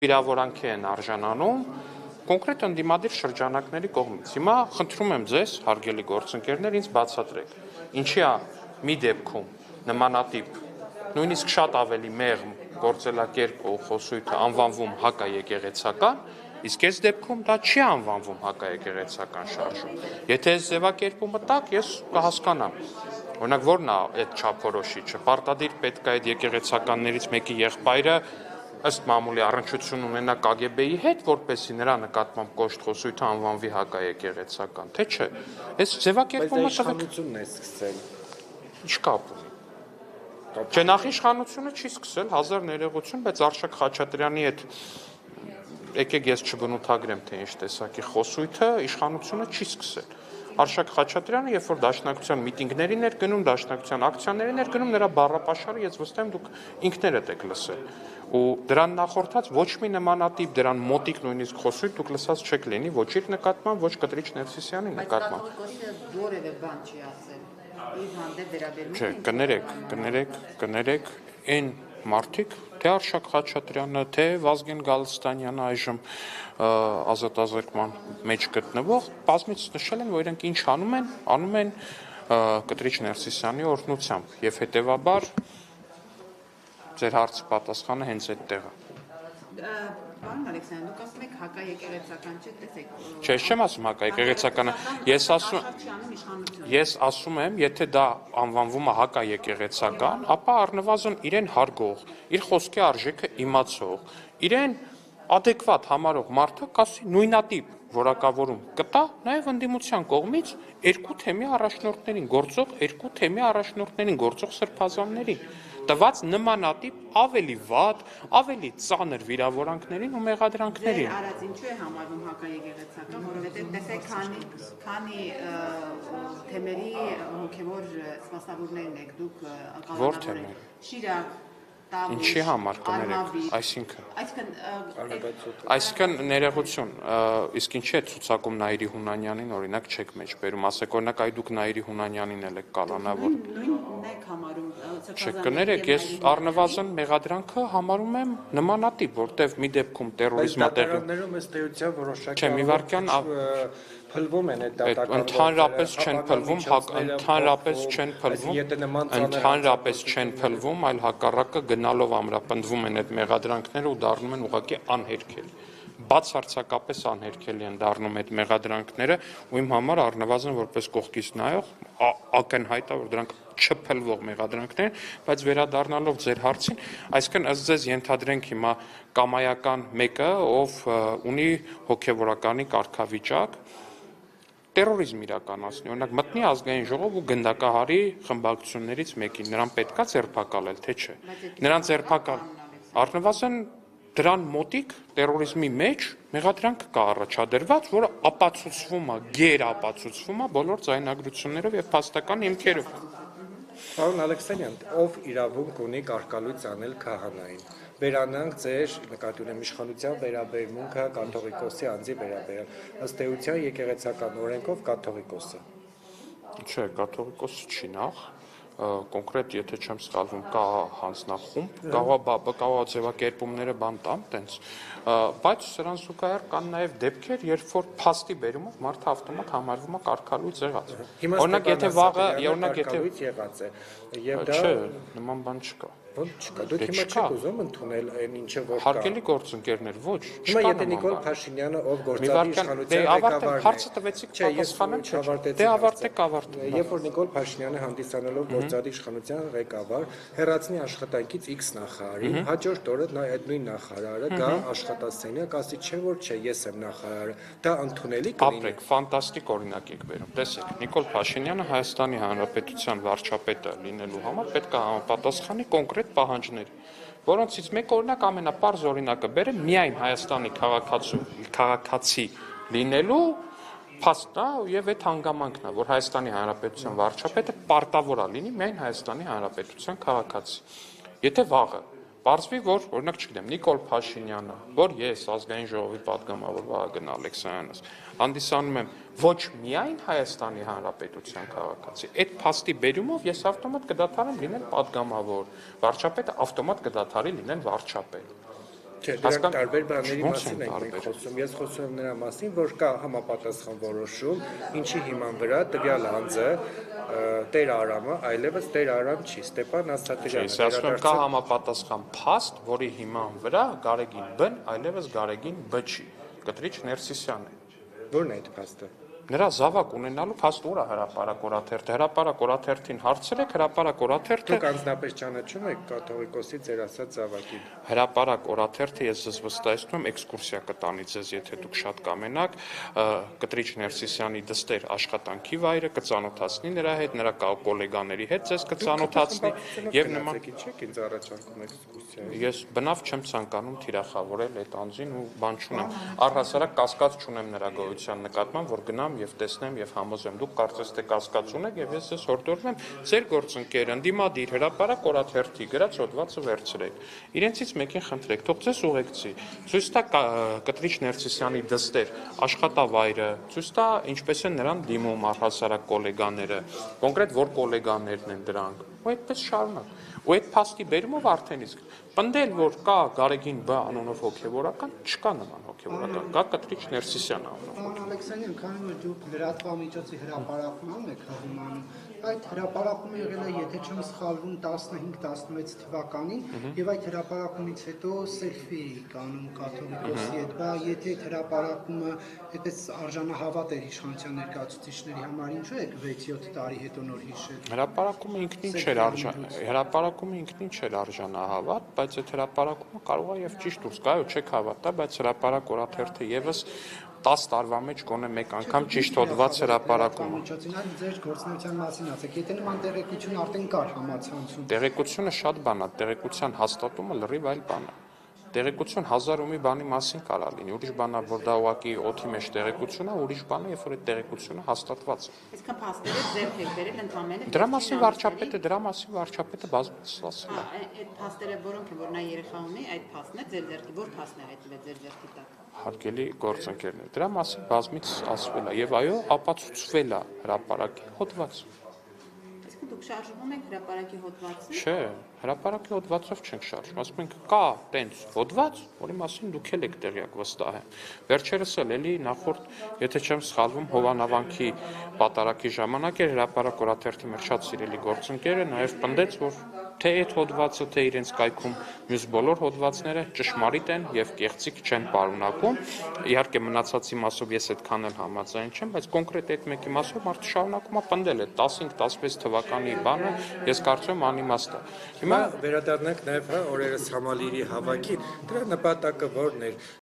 վիրավորանքի են արժանանում կոնկրետ ընդդիմադիր շրջանակների կողմից։ Հիմա խնդրում եմ ձեզ, հարգելի գործընկերներ, ինձ բացատրեք, ինչի է մի դեպքում նմանատիպ, նույնիսկ շատ ավելի մեղմ գործելակերպը ու խոսույթը անվանվում հակաեկեղեցական, իսկ այս դեպքում դա չի անվանվում հակաեկեղեցական շարժում։ Եթե այս ձևակերպումը տաք, ես կհասկանամ։ Օրինակ, որն է այդ չափորոշիչը, պարտադիր պետք է այդ եկեղեցականներից մեկի եղբայրը ըստ մամուլի առնչություն ունենա KGB-ի հետ, որպեսզի նրա նկատմամբ կոշտ խոսույթը անվանվի հակաեկեղեցական, թե չէ։ Այս ձևակերպումը իշխանությունն է սկսել։ Ինչ կապ ունի։ Չէ, նախ իշխանությունը չի սկսել, հազար ներողություն, բայց Արշակ Խաչատրյանի հետ եկեք ես չբնութագրեմ, թե ինչ տեսակի խոսույթը իշխանությունը չի սկսել։ Արշակ Խաչատրյանը, երբ որ դաշնակցության միտինգներին էր գնում, դաշնակցության ակցիաներին էր գնում, նրա բառապաշարը ես վստահ եմ դուք ինքներդ եք լսել։ Ու դրան նախորդած ոչ մի նմանատիպ դրան մոտիկ նույնիսկ խոսույթ դուք լսած չեք լինի ոչ իր նկատմամբ, ոչ Կտրիչ Ներսիսյանի նկատմամբ։ Բայց որևէ բան չի ասել։ Իր հանդեպ վերաբերում Չէ, կներեք, այն մարդիկ, թե Արշակ Խաչատրյանը, թե Վազգեն Գալստանյանը այժմ ազատազրկման մեջ գտնվող, բազմից նշել են, որ իրենք ինչ անում են Կտրիչ Ներսիսյանի օրհնությամբ, եւ հետեւաբար ձեր հարցի պատասխանը հենց այդտեղ է։ Պարոն Ալեքսանդր, դուք ասում եք հակաեկեղեցական չէ, տեսեք։ Չէ, ես չեմ ասում հակաեկեղեցականը, ես ասում եմ, եթե դա անվանվում է հակաեկեղեցական, ապա առնվազն իրեն հարգող, իր խոսքի արժեքը իմացող, իրեն adekvat համարող մարդը կասի նույնատիպ որակավորում կտա նաև ընդդիմության կողմից երկու թեմի առաջնորդներին գործող սրբազաններին տված նմանատիպ ավելի վատ, ավելի ծանր վիրավորանքներին ու մեղադրանքներին։ Ձեր արած ինչու է համարվում հակաեկեղեցական, որովհետև տեսեք քանի թեմերի հոգևոր սպասավորներն եք դուք կանոնավորել։ Շիրակ, Ինչի համար կներեք, այսինքն ներողություն, իսկ ինչի է ցուցակում Նաիրի Հունանյանին օրինակ չեք մեջ բերում, ասեք օրինակ այ դուք Նաիրի Հունանյանին էլ եք կալանավոր։ Նույնն եք համարում Չեք կներեք, ես առնվազն մեղադրանքը համարում եմ նմանատիպ, որտեվ մի դեպքում տերորիզմը տեղի Դատարաններում ըստ էության որոշակի Չէ, մի վարքյան փլվում են այդ դատական Ընդհանրապես չեն փլվում, այլ հակառակը գնալով ամրապնդվում են այդ մեղադրանքները ու դառնում են ուղղակի անհերքելի։ Բացարձակապես անհերքելի են դառնում այդ մեղադրանքները ու իմ համար առնվազն որպես կողքից նայող ակնհայտ է, որ դրանք չփլվող մեղադրանքներ են, բայց վերադառնալով ձեր հարցին, այսինքն ըստ ձեզ ենթադրենք հիմա կամայական մեկը, ով ունի հոգևորականի կարգավիճակ, տերորիզմ իրականացնի, օրինակ մտնի ազգային ժողով ու գնդակահարի խմբակցություններից մեկին, նրան պետքա ձերբակալել, թե չէ։ Նրան ձերբակալ առնվազն դրան մոտիկ տերորիզմի մեջ մեղադրանք կա առաջադրված, որը ապացուցվում է, գերապացուցվում է բոլոր ձայնագրություններով եւ փաստական հիմքերով։ Պարոն Ալեքսանյան, ով իրավունք ունի կարգալույց անել քահանային։ Վերանանք ձեր նկատի ունեմ իշխանության վերաբերմունքը կաթողիկոսի անձի վերաբերյալ։ Ըստ էության եկեղեցական օրենքով կաթողիկոսը։ Չէ, կաթողիկոսը չի նախ, կոնկրետ եթե չեմ սխալվում, կա հանձնախումբ, կարող է ձևակերպումները բան տան, տենց, բայց սրան զուգահեռ կան նաև դեպքեր, երբ որ փաստի բերումով մարդը ավտոմատ համարվում է կարգալույց եղած։ Օրինակ եթե վաղը, կարգալույց եղած է, եւ դա չէ, նման բան չկա։ Ո՞նց չկա։ Դուք հիմա չեք ուզում ընդունել այն ինչը որ կա։ Հարգելի գործընկերներ, ոչ, Հիմա եթե Նիկոլ Փաշինյանը, ով գործադիր իշխանության ղեկավարն է, հարցը տվեցիք պատասխանեմ, դե ավարտեք։ Երբ որ Նիկոլ Փաշինյանը հանդիսանալով գործադիր իշխանության ղեկավար հեռացնի աշխատանքից X նախարարին, հաջորդ օրը նա այդ նույն նախարարը գա աշխատասենյակ, ասի չէ որ չէ, ես եմ նախարարը, դա ընդունելի կլինի։ Ապրեք, ֆանտաստիկ օրինակ եք բերում։ Տեսեք, Նիկոլ Փաշինյանը Հայաստանի Հանրապետության վարչապետը լինելու համար պետք է համապատասխանի կոնկրետ պահանջների, որոնցից մեկ օրինակ ամենապարզ օրինակը բերեմ միայն Հայաստանի քաղաքացի լինելու փաստն է եւ այդ հանգամանքն է, որ Հայաստանի Հանրապետության վարչապետը պարտավոր է լինի միայն Հայաստանի Հանրապետության քաղաքացի։ Եթե վաղը պարզվի, որ օրինակ չգիտեմ, Նիկոլ Փաշինյանը, որ ես ազգային ժողովի падգամավոր Վահագն Ալեքսանյանս հանդիսանում եմ ոչ միայն Հայաստանի Հանրապետության քաղաքացի, այդ փաստի բերումով ես ավտոմատ կդադարեմ լինել падգամավոր, վարչապետը ավտոմատ կդադարի լինել վարչապետ։ Չէ, դրանք տարբեր բաների մասին ենք մենք խոսում։ Ես խոսում եմ նրա մասին, որ կա համապատասխան որոշում, ինչի հիման վրա տվյալ անձը Տեր Արամը այլևս Տեր Արամ չի, Ստեփան Ասատրյանը։ Ես ասում եմ կա համապատասխան փաստ, որի հիման վրա Գարեգին Բ-ն այլևս Գարեգին Բ չի։ Կտրիչ Ներսիսյանն է։ Որն է այդ փաստը։ Նրա զավակ ունենալու փաստ ուր է հրապարակ օրաթերթը։ Հրապարակ օրաթերթին հարցրեք, հրապարակ օրաթերթը Դուք անձնապես ճանաչում եք կաթողիկոսի ձեր ասած զավակին։ Հրապարակ օրաթերթը ես ձեզ վստահեցնում եմ էքսկուրսիա կտանի ձեզ, եթե դուք շատ կամենաք, Կտրիչ Ներսիսյանի դստեր աշխատանքի վայրը կծանոթացնի նրա հետ, նրա գոլեգաների հետ ձեզ կծանոթացնի եւ նման չեք ինձ առաջարկում էքսկուրսիա։ Ես բնավ չեմ ցանկանում թիրախավորել այդ անձին ու բան չունեմ։ Առհասարակ կասկած չունեմ նրա գոյության նկատմամբ, որ գնամ եւ տեսնեմ եւ համոզեմ։ Դուք կարծես թե կասկած ունեք եւ ես ձեզ հորդորում եմ ձեր գործընկերը ընդդիմադիր հրապարակ օրաթերթի գրած հոդվածը վերցրեք։ Իրենցից մեկին խնդրեք, թող ձեզ ուղեկցի։ Ցույց տա Կտրիչ Ներսիսյանի դստեր աշխատավայրը, ցույց տա ինչպես են նրան դիմում առհասարակ գոլեգաները, կոնկրետ որ գոլեգաներն են դրանք։ Ու այդպես շարունակ։ Ու այդ փաստի բերումով արդեն իսկ պնդել, որ կա Գարեգին Բ անունով հոգևորական, չկա նման հոգևորական, կա Կտրիչ Ներսիսյան անունով։ Պարոն Ալեքսանյան, քանի որ դուք լրատվամիջոցի հրապարակման եք հղումանում, այդ հրապարակումը եղել է, եթե չեմ սխալվում, 15-16 թվականին, եւ այդ հրապարակումից հետո սելֆի էիք անում կաթողիկոսի հետ, բայց եթե այդ հրապարակումը այդպես արժանահավատ էր իշխանության ներկայացուցիչների համար, ինչու եք 6-7 տարի հետո նոր հիշել։ Հրապարակումը ինքնին չէր արժանահավատ, բայց այդ հրապարակումը կարող է եւ ճիշտ դուրս գա, չեք հավատա, բայց հրապարակ օրաթերթը եւս 10 տարվա մեջ գոնե մեկ անգամ ճիշտ հոդված հրապարակում։ Ձեր գործունեության մասին ասեք, եթե նման տեղեկություն արդեն կար համացանցում։ Տեղեկությունը շատ բան է, տեղեկության հաստատումը լրիվ այլ բան է։ Տեղեկություն 1000 ու մի բանի մասին կարա լինի, ուրիշ բան է, որ դա ուղղակի օդի մեջ տեղեկություն է, ուրիշ բան է, երբ որ այդ տեղեկությունը հաստատված է։ Այսինքն փաստերը ձեր հետ բերել ընդամենը Դրա մասին վարչապետը բազմիցս ասել է։ Այդ փաստերը որոնք են, որ նա երեխա ունի, այդ փաստն է ձեր ձեռքի, որ փաստն է հայտնվել ձեր ձեռքի տակ։ Հարգելի գործընկերներ, դրա մասին բազմիցս ասվել է եւ այո, ապացուցվել է հրապարակի հոդված։ Այսինքն դուք շարժվում եք հրապարակի հոդվածը։ Չէ, հրապարակի հոդվածով չենք շարժվում, ասում ենք կա տենց հոդված, որի մասին դուք էլ եք տեղյակ վստահ եմ։ Վերջերս էլ էլի նախորդ, եթե չեմ սխալվում, Հովանավանքի պատարակի ժամանակ էր հրապարակ օրաթերթի մեր շատ սիրելի գործընկերը նաեւ պնդեց, որ թե այդ հոդվածը, թե իրենց կայքում մյուս բոլոր հոդվածները ճշմարիտ են եւ կեղծիք չեն պարունակում։ Իհարկե մնացածի մասով ես այդքան էլ համաձայն չեմ, բայց կոնկրետ այդ մեկի մասով մարդը շարունակում է պնդել այդ 15-16 թվականի բանը, ես կարծում եմ անիմաստ է։ Հիմա վերադառնանք նաև օրերս համալիրի հավաքին, դրա նպատակը որն էր,